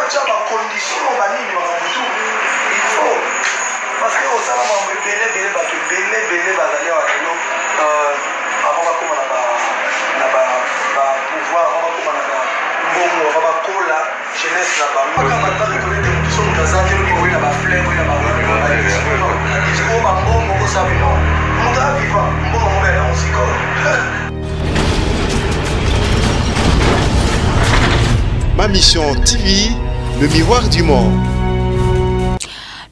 batia ba condition banini makambo tu il faut parce que au sala mambo belé bato belé bazali wa lelo avant bakoma na ba pouvoir avant bakoma na mbongo avant bakola jeunesse na bango kaka bata reconnaître mutu so mutu azaki lobi oyi na ba fleur oyi na ba disco ba mbongo ko sabi non mutu aviva mbongo mobile na musiko. Ma mission TV, le miroir du monde.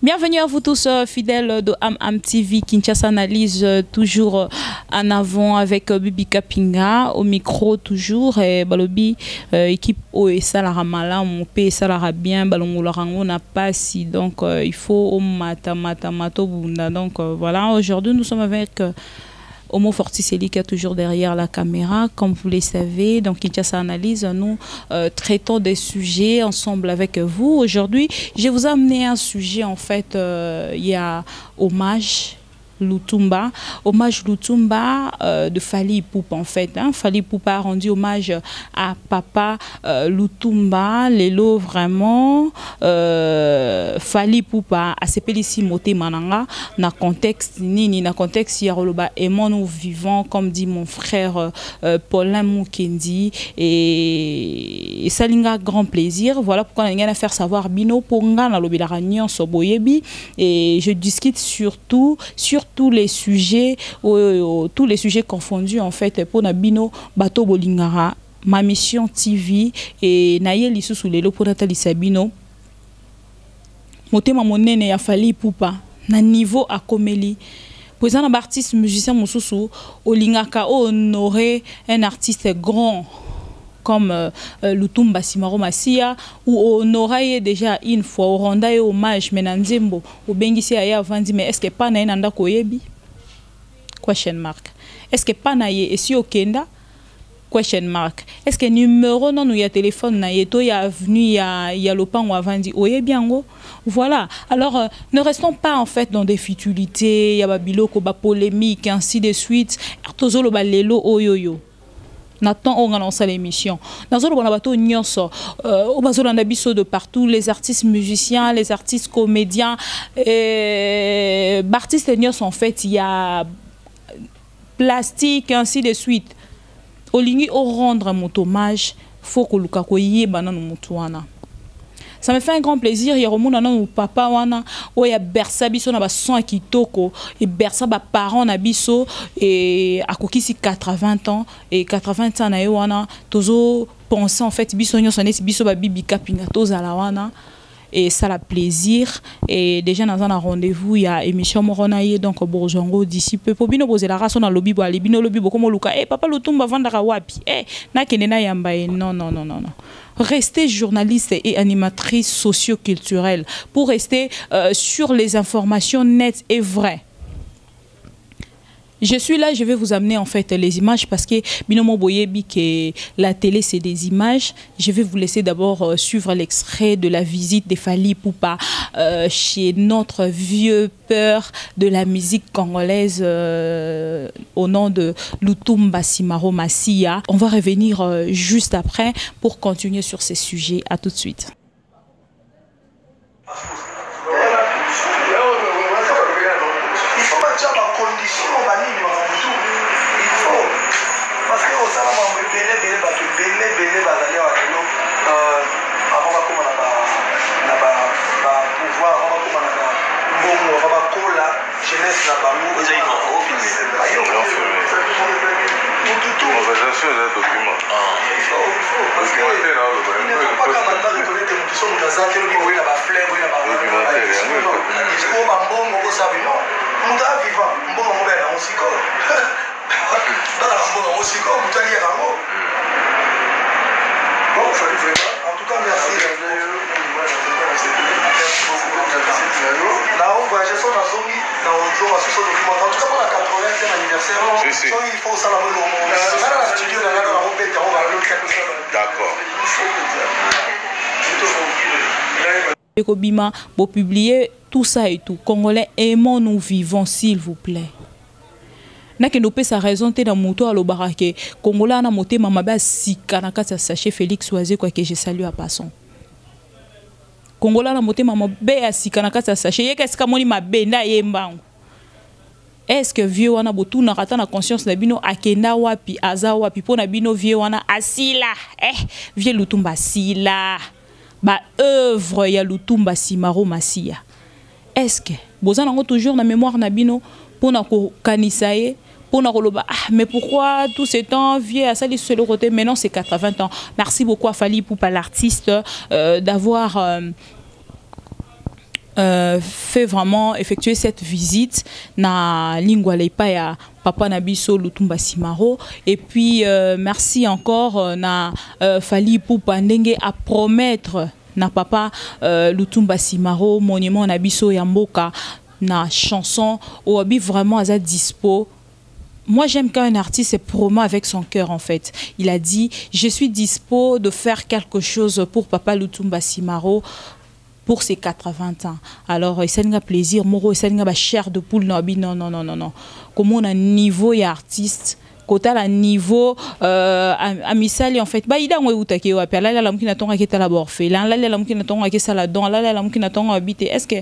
Bienvenue à vous tous fidèles de Am TV. Kinshasa analyse toujours en avant avec Bibi Kapinga au micro toujours et Balobi équipe O et Salara Mala mon P Salara bien Balongolarango n'a pas si donc il faut au mato bunda donc voilà aujourd'hui nous sommes avec Homo Forticelli qui est toujours derrière la caméra, comme vous le savez. Donc, Kinshasa Analyse, nous traitons des sujets ensemble avec vous. Aujourd'hui, je vous ai amené un sujet, en fait, il y a hommage Lutumba, hommage Lutumba de Fally Ipupa en fait. Fally Ipupa a rendu hommage à papa Lutumba, Lelo vraiment. Fally Ipupa a sepeli si moté mananga na contexte nini na contexte yaroloba aimons nous vivons comme dit mon frère Paulin Mukendi et ça linga grand plaisir. Voilà pourquoi on a faire savoir bino ponga na lobi la réunion soboyebi et je discute sur tous les sujets confondus en fait pour Nabino Bato Bolingara ma mission TV et Nayeli sous lelo pour Nathalie Sabino motema monene ya Fally Ipupa na niveau à Komeli pour un artiste musicien mususu olingaka honorer un artiste grand comme Lutumba Simaro Masia ou honorer déjà une fois au renda hommage menanzembo au bengisi aya vandi mais est-ce que pas na nanda koyebi question mark est-ce que pas na ye et si okenda question mark est-ce que numéro non ya téléphone na yeto ya avenue ya lopango avandi oyebi yango voilà alors ne restons pas en fait dans des futilités ya babiloko ba polémique ainsi de suite tozolo balelo oyoyo. Nathan on lance l'émission. Dans le bateau nyonso, au bateau biso de partout, les artistes musiciens, les artistes comédiens, artistes nyonso en fait il y a plastique ainsi de suite. Au ligne au rendre mon hommage, faut que luka koye banana mutuana. Ça me fait un grand plaisir. Il y a un papa wana o ya bersa biso na ba son kitoko et bersa ba parents na biso et akokisi 80 ans et 80 ans na wana tozo penser en fait biso nyo sonné biso ba Bibi Kapinga tozala wana et ça la plaisir et déjà dans un rendez-vous il y a émission moronaye donc bourgeongo d'ici peu pour bino poser la race na lobby bo ali bino lobby bo comme luka papa Lutumba vandaka wapi na kenena yamba non restez journaliste et animatrice socio-culturelle pour rester sur les informations nettes et vraies. Je suis là, je vais vous amener en fait les images parce que Binomo Boyebi que la télé c'est des images. Je vais vous laisser d'abord suivre l'extrait de la visite de Fally Ipupa chez notre vieux père de la musique congolaise au nom de Lutumba Simaro Masia. On va revenir juste après pour continuer sur ces sujets. À tout de suite. Parce que au sala mambo belé bato belé bazali wa lelo avant bakoma na ba pouvoir avant bakoma na mbongo avant bakola jeunesse na bango ezali au filmé tout conversation d'un document il faut parce que il ne faut pas qu'à reconnaître mutu so mutu azaki lobi oyi na ba fleur oyi na ba disco ba mbongo ko sabi non mutu aviva mbongo mobile na musiko dans la rambo aussi comme vous allez rambo bon ça lui fait en tout cas merci là on voyage sur la zone dans le jour à ce document en tout cas pour la 80e anniversaire il faut ça la studio dans la robe on va le quelque chose d'accord Bima pour publier tout ça et tout Congolais aimons nous vivons s'il vous plaît. Na ke nopé sa raison te na moto alo barake Congolais na moté mama ba sika na kati ya sachet Félix Oisé quoi que je salue à passant. Kongola na motema mabe asika na kati ya sachet ye qu'est-ce que moni mabe nda yembango. Est-ce que vieux wana botu na rata na conscience na bino akenda wapi aza wapi pona bino vieux wana asila vieux Lutumba asila ba œuvre ya Lutumba Simaro Masia. Est-ce que bozana ngo toujours na mémoire na bino pona ko kanisa ye pona ko loba mais pourquoi tout ce temps vieux à ça sur le côté maintenant c'est 80 ans. Merci beaucoup à Fally Ipupa l'artiste d'avoir fait vraiment effectuer cette visite na lingua leipa ya papa Nabiso Lutumba Simaro et puis merci encore na Fally Ipupa ndenge à promettre na papa Lutumba Simaro monument Nabiso ya mboka na chanson ou abi vraiment à dispo. Moi, j'aime quand un artiste se promet avec son cœur, en fait. Il a dit, je suis dispo de faire quelque chose pour papa Lutumba Simaro pour ses 80 ans. Alors, il s'est un plaisir, moro, il s'est un chair de poule, non, non. Comme on a un niveau et artiste, côté à niveau à misali en fait bah il a un outake ou appelle là la mukina tonga qui est à la borfé là la mukina tonga qui est à la don là la mukina tonga habité est-ce que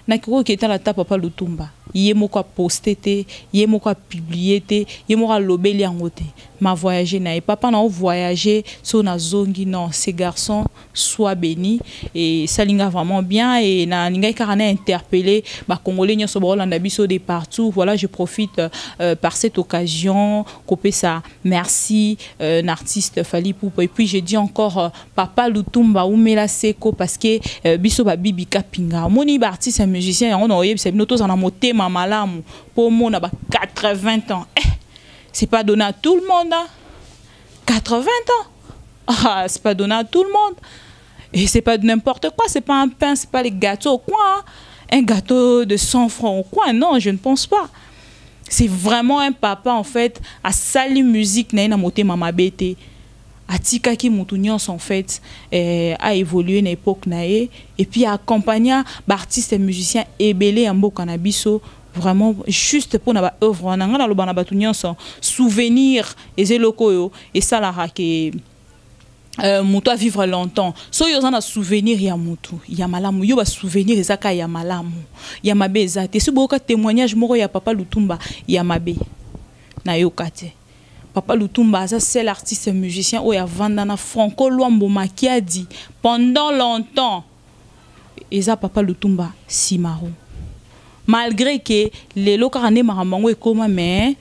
nakiko qui est à la table papa Lutumba yemo quoi poster te yemo quoi publier te yemo quoi lobeli angote ma voyager na et papa na voyager sur na zongi non ces garçons soient bénis et ça linga vraiment bien et na linga karana interpellé ba congolais nyo so bolanda biso de partout. Voilà, je profite par cette occasion couper ça merci l'artiste Fally Ipupa et puis je dis encore papa Lutumba umela seko parce que biso ba Bibi Kapinga moni ba artiste musicien on oye c'est notos en motema malamu pour mon ba 80 ans c'est pas donné à tout le monde hein? 80 ans c'est pas donné à tout le monde et c'est pas n'importe quoi, c'est pas un pain, c'est pas les gâteaux au coin hein? Un gâteau de 100 francs au coin, non, je ne pense pas. C'est vraiment un papa en fait à sali musique na moté mama bete atika ki mutunyon en fait a évolué na époque nae et puis accompagner artistes et musiciens ebelé en mboka na biso vraiment juste pour na ba œuvre na ngana lo bana batunyon son souvenir ezéloko yo et ça la que mutu a vivre longtemps so yo za na souvenir ya mutu ya malamu yo ba souvenir ezaka ya malamu ya mabe ezate si boka témoignage moko ya papa Lutumba ya mabe na yo kate papa Lutumba ça c'est l'artiste musicien o ya vanda na Franco Luambo Makiadi pendant longtemps eza papa Lutumba Simaro malgré que les locarane maramango e koma mais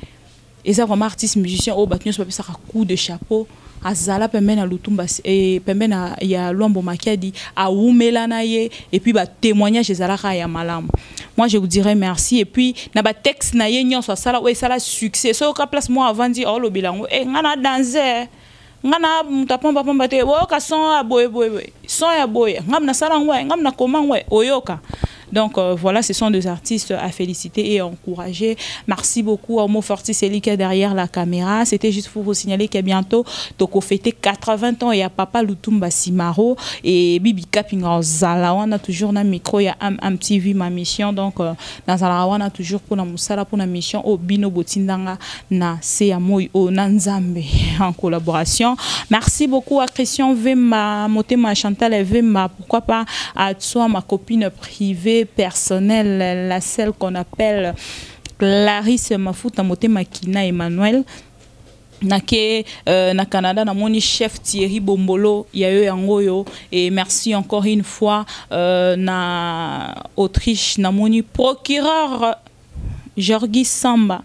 eza vraiment artiste musicien o batunyo so pesa coup de chapeau azala pembena Lutumba et pembena ya Luambo Makiadi a umela na ye et puis ba témoignage ezalaka ya malamu. Moi je vous dirais merci et puis na ba texte na ye nyon so sala o sala succès so ka place moi avant dire oh lo bilango ngana danser ngana mutapomba pomba te o ka son a boy son ya boy ngamna sala ngwe ngamna koma ngwe oyoka. Donc voilà, ce sont deux artistes à féliciter et à encourager. Merci beaucoup à Omo Forticelli qui est derrière la caméra. C'était juste pour vous signaler qu'à bientôt, Toko fêté 80 ans et à papa Lutumba Simaro et Bibi Kapinga Zalawana toujours dans le micro. Il y a un petit vu ma mission. Donc dans Zalawana toujours pour la Moussala pour la mission au Bino Botindanga na Seyamoy au Nanzambe en collaboration. Merci beaucoup à Christian Vema, Motema Chantal Vema, pourquoi pas à toi ma copine privée personnelle, la celle qu'on appelle Clarisse Mafuta Motema Kina Emmanuel. Nake na Canada na moni chef Thierry Bombolo yayo yangoyo et merci encore une fois na Autriche na moni procureur Georgi Samba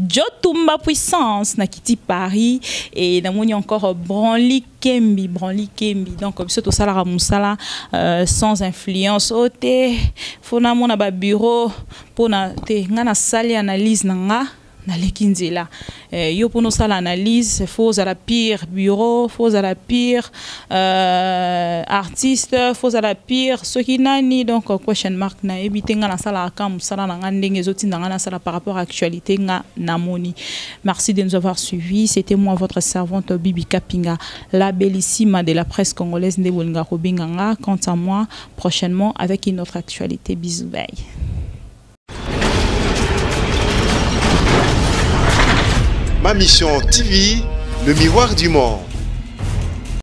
Jotumba puissance na Kiti Paris et na moni encore Branly Kembi donc comme ça tout ça la musala sans influence ote fona mona ba bureau pona te ngana sali analyse nanga na lekinzela yo pono sala analyse faut à la pire bureau faut à la pire artiste faut à la pire ce qui nani donc question mark na ebitenga na sala kam sala na ngandenge zoti na sala par rapport à actualité nga namoni. Merci de nous avoir suivis, c'était moi votre servante Bibi Kapinga, la bellissime de la presse congolaise Ndebolinga Robinganga. Quant à moi prochainement avec une autre actualité. Bisous, bye. Ma mission TV, le miroir du monde.